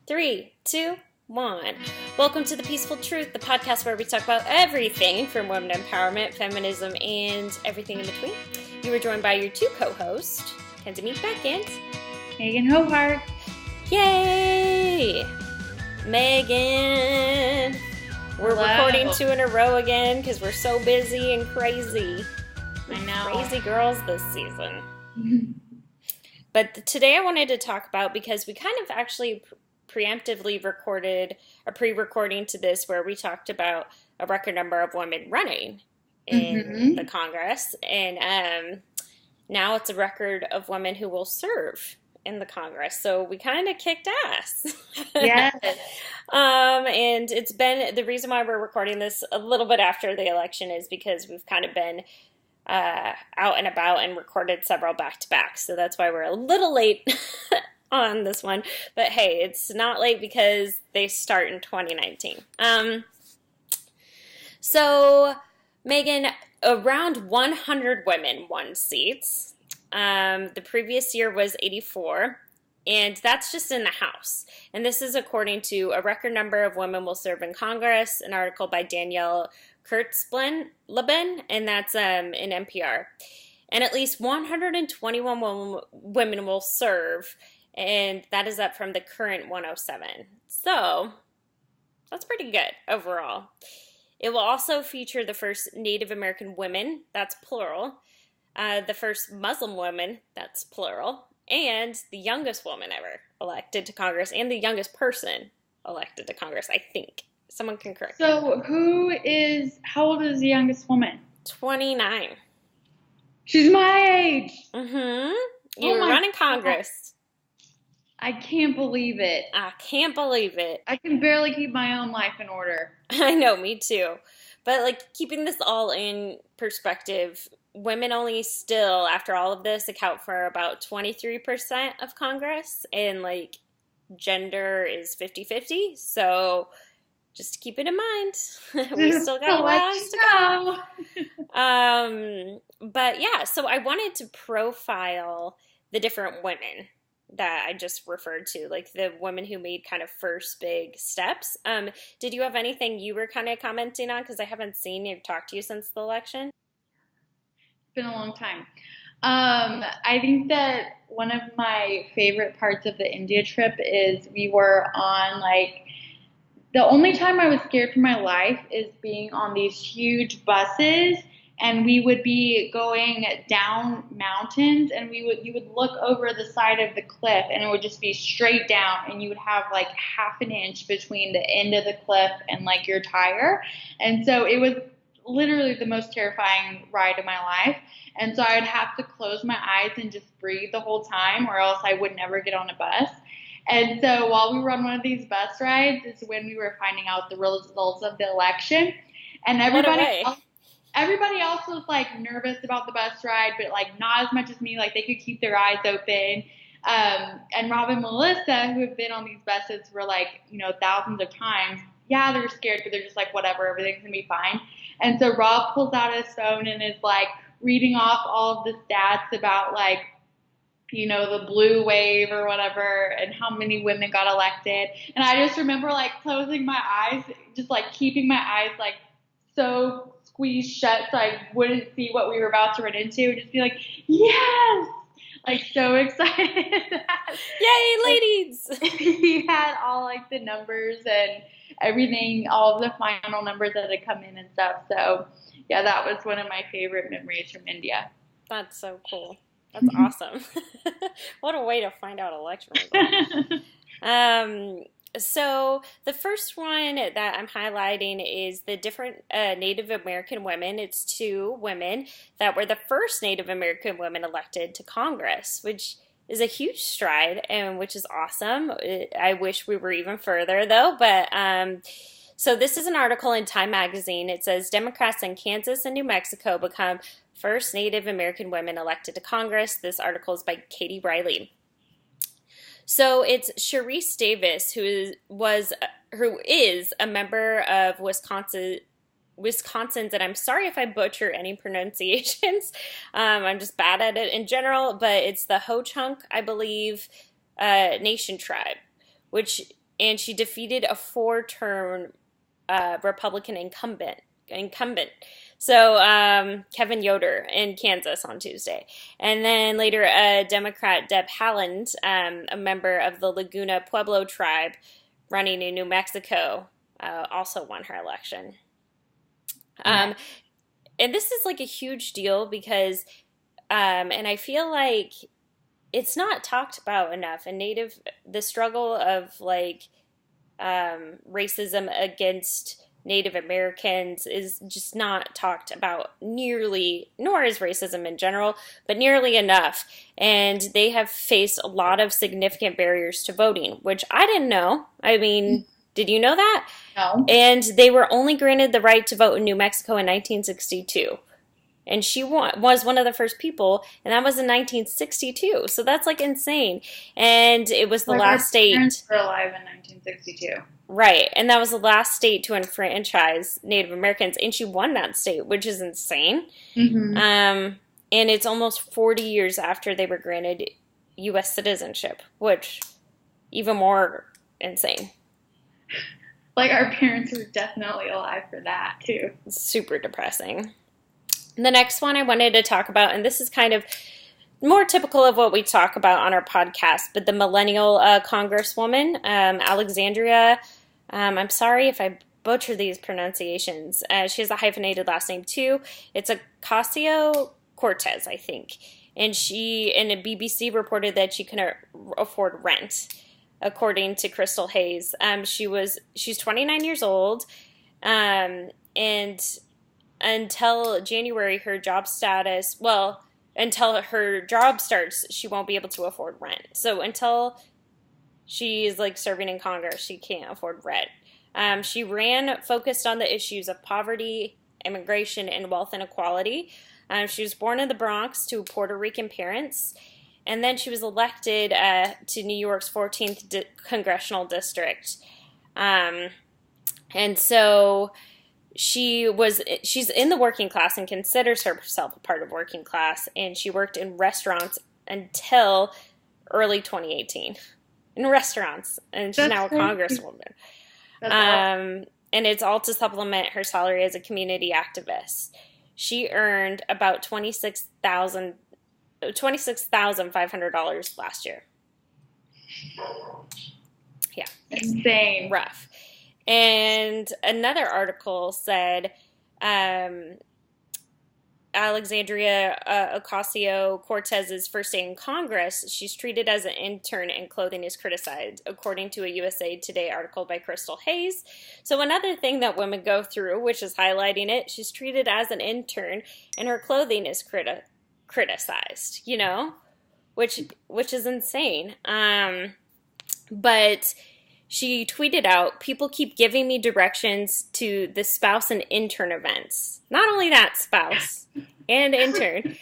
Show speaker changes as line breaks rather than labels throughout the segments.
3, 2, 1. Welcome to The Peaceful Truth, the podcast where we talk about everything from women empowerment, feminism, and everything in between. You are joined by your two co-hosts, Kenzie Meatback and
Megan Hobart.
Yay! Megan! We're recording 2 in a row again because we're so busy and crazy.
I know.
Crazy girls this season. But today I wanted to talk about, because we kind of actually preemptively recorded a pre-recording to this where we talked about a record number of women running in the Congress. And now it's a record of women who will serve in the Congress. So we kind of kicked ass.
Yes.
And it's been, the reason why we're recording this a little bit after the election is because we've kind of been out and about and recorded several back-to-back. So that's why we're a little late on this one. But hey, it's not late because they start in 2019. So, Megan, around 100 women won seats. The previous year was 84, and that's just in the House. And this is according to a record number of women will serve in Congress, an article by Danielle Kurtzleben, and that's in NPR. And at least 121 women will serve, and that is up from the current 107. So, that's pretty good overall. It will also feature the first Native American women, that's plural, the first Muslim woman, that's plural, and the youngest woman ever elected to Congress, and the youngest person elected to Congress, I think. Someone can correct me.
So how old is the youngest woman?
29.
She's my age.
You were running Congress.
I can't believe it.
I can't believe it.
I can barely keep my own life in order.
I know, me too. But, like, keeping this all in perspective, women only still, after all of this, account for about 23% of Congress. And, like, gender is 50-50. So, just to keep it in mind, we still got a ways to go. But, yeah, so I wanted to profile the different women that I just referred to, like the women who made kind of first big steps. Did you have anything you were kind of commenting on? Because I haven't seen you talk to you since the election.
It's been a long time. I think that one of my favorite parts of the India trip is we were on, like, the only time I was scared for my life is being on these huge buses, and we would be going down mountains, and you would look over the side of the cliff, and it would just be straight down, and you would have like half an inch between the end of the cliff and like your tire. And so it was literally the most terrifying ride of my life. And so I'd have to close my eyes and just breathe the whole time, or else I would never get on a bus. And so while we were on one of these bus rides is when we were finding out the results of the election. And everybody else was, like, nervous about the bus ride, but, like, not as much as me. Like, they could keep their eyes open. And Rob and Melissa, who have been on these buses for, like, thousands of times, yeah, they're scared, but they're just like, whatever, everything's going to be fine. And so Rob pulls out his phone and is, like, reading off all of the stats about, like, the blue wave or whatever, and how many women got elected. And I just remember, like, closing my eyes, just, like, keeping my eyes, like, so squeezed shut so I wouldn't see what we were about to run into, and just be like, yes! Like, so excited.
Yay, ladies!
He had all, like, the numbers and everything, all of the final numbers that had come in and stuff. So, yeah, that was one of my favorite memories from India.
That's so cool. That's awesome. What a way to find out election results. So the first one that I'm highlighting is the different Native American women. It's 2 women that were the first Native American women elected to Congress, which is a huge stride and which is awesome. I wish we were even further, though. But so this is an article in Time magazine. It says Democrats in Kansas and New Mexico become first Native American women elected to Congress. This article is by Katie Riley. So it's Sharice Davis, who is a member of Wisconsin's, and I'm sorry if I butcher any pronunciations. I'm just bad at it in general, but it's the Ho-Chunk, I believe, Nation tribe, which and she defeated a four-term Republican incumbent. So Kevin Yoder in Kansas on Tuesday. And then later Democrat Deb Haaland, a member of the Laguna Pueblo tribe running in New Mexico, also won her election. And this is like a huge deal because, and I feel like it's not talked about enough. And the struggle of like racism against Native Americans is just not talked about nearly, nor is racism in general, but nearly enough. And they have faced a lot of significant barriers to voting, which I didn't know. I mean, did you know that?
No.
And they were only granted the right to vote in New Mexico in 1962. And she was one of the first people, and that was in 1962. So that's like insane. And it was the last state.
Our parents were alive in 1962.
Right, and that was the last state to enfranchise Native Americans, and she won that state, which is insane.
Mm-hmm.
And it's almost 40 years after they were granted U.S. citizenship, which even more insane.
Like, our parents were definitely alive for that, too.
Super depressing. The next one I wanted to talk about, and this is kind of more typical of what we talk about on our podcast, but the millennial Congresswoman, Alexandria, I'm sorry if I butcher these pronunciations. She has a hyphenated last name too. It's Ocasio-Cortez, I think. And she, in a BBC, reported that she couldn't afford rent, according to Crystal Hayes. She's 29 years old, and until January, until her job starts, she won't be able to afford rent. So until she's like serving in Congress, she can't afford rent. She ran focused on the issues of poverty, immigration, and wealth inequality. She was born in the Bronx to Puerto Rican parents, and then she was elected to New York's 14th congressional district. And so she's in the working class and considers herself a part of working class, and she worked in restaurants until early 2018 in restaurants, and she's now a congresswoman. And it's all to supplement her salary as a community activist. She earned about $26,500 last year. Yeah,
insane,
rough. And another article said Alexandria Ocasio-Cortez's first day in Congress, she's treated as an intern and clothing is criticized, according to a USA Today article by Crystal Hayes. So another thing that women go through, which is highlighting it, she's treated as an intern and her clothing is criticized, which is insane. But she tweeted out, "People keep giving me directions to the spouse and intern events. Not only that, spouse and intern,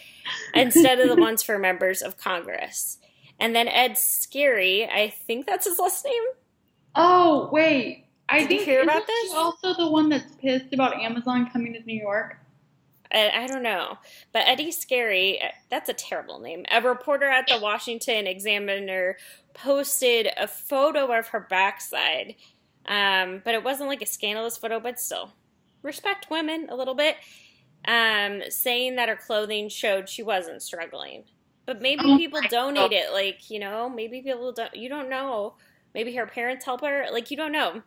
instead of the ones for members of Congress." And then Ed Scary, I think that's his last name.
Oh, wait.
Did you hear about this?
Also the one that's pissed about Amazon coming to New York?
I don't know. But Eddie Scary, that's a terrible name. A reporter at the Washington Examiner posted a photo of her backside. But it wasn't like a scandalous photo, but still. Respect women a little bit. Saying that her clothing showed she wasn't struggling. But maybe people donate it. Like, maybe people don't, you don't know. Maybe her parents help her. Like, you don't know.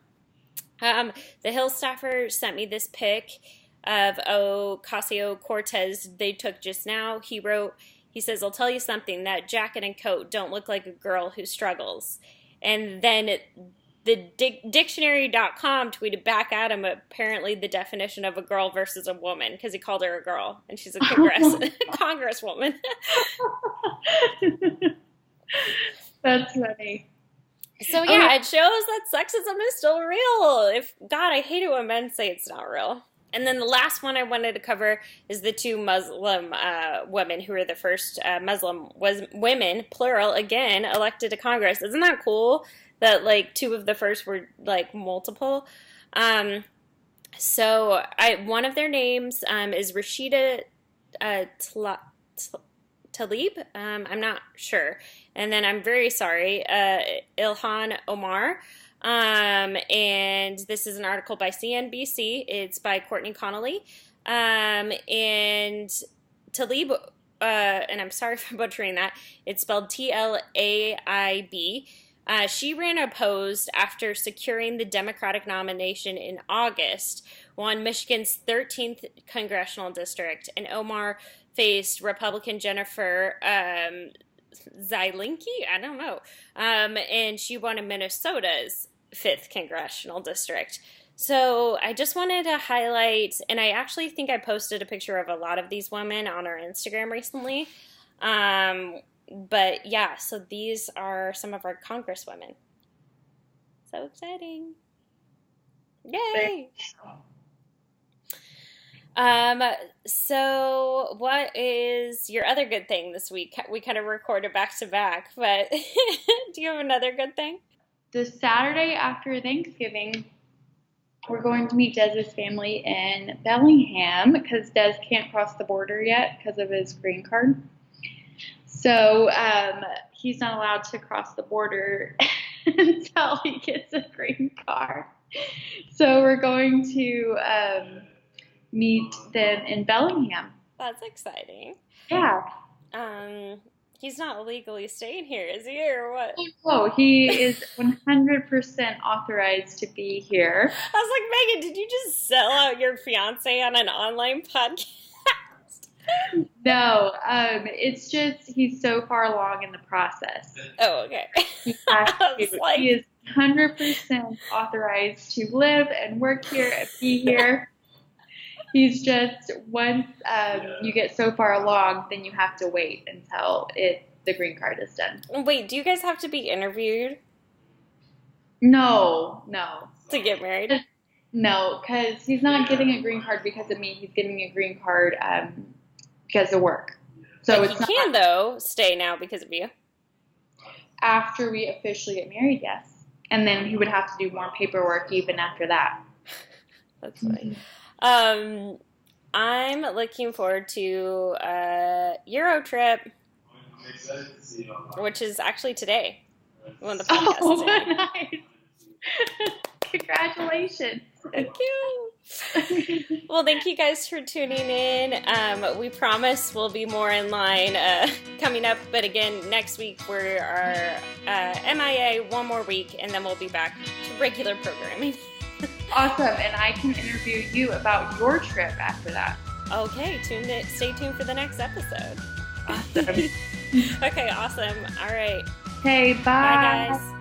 The Hill staffer sent me this pic of Ocasio-Cortez they took just now. He says, "I'll tell you something, that jacket and coat don't look like a girl who struggles." And then the dictionary.com tweeted back at him apparently the definition of a girl versus a woman, because he called her a girl, and she's a congresswoman.
That's funny.
So yeah, It shows that sexism is still real. God, I hate it when men say it's not real. And then the last one I wanted to cover is the two Muslim women who were the first Muslim women, plural, again, elected to Congress. Isn't that cool that, like, two of the first were, like, multiple? So one of their names is Rashida Tlaib. I'm not sure. And then I'm very sorry, Ilhan Omar. And this is an article by CNBC. It's by Courtney Connolly. And Talib, and I'm sorry for butchering that, it's spelled Tlaib. She ran opposed after securing the Democratic nomination in August, won Michigan's 13th congressional district, and Omar faced Republican Jennifer Zielinski, I don't know, and she won in Minnesota's 5th congressional district. So I just wanted to highlight, and I actually think I posted a picture of a lot of these women on our Instagram recently. But yeah, so these are some of our Congresswomen. So exciting. Yay! So what is your other good thing this week? We kind of recorded back to back, but do you have another good thing?
The Saturday after Thanksgiving, we're going to meet Dez's family in Bellingham because Dez can't cross the border yet because of his green card. So he's not allowed to cross the border until he gets a green card. So we're going to meet them in Bellingham.
That's exciting.
Yeah.
He's not legally staying here, is he, or what?
Oh, he is 100% authorized to be here.
I was like, Megan, did you just sell out your fiance on an online podcast?
No, it's just he's so far along in the process.
Oh, okay.
He is 100% authorized to live and work here and be here. He's just, once you get so far along, then you have to wait until the green card is done.
Wait, do you guys have to be interviewed?
No.
To get married?
No, because he's not getting a green card because of me. He's getting a green card because of work. So
but he can, though, stay now because of you.
After we officially get married, yes. And then he would have to do more paperwork even after that.
That's funny. I'm looking forward to a Euro trip, which is actually today when the podcast is airing.
Nice. Congratulations.
Thank you. Well, thank you guys for tuning in. We promise we'll be more in line coming up. But again, next week we are MIA one more week, and then we'll be back to regular programming.
Awesome, and I can interview you about your trip after that.
Okay, stay tuned for the next episode.
Awesome.
Okay, awesome. All right.
Okay, bye.
Bye, guys.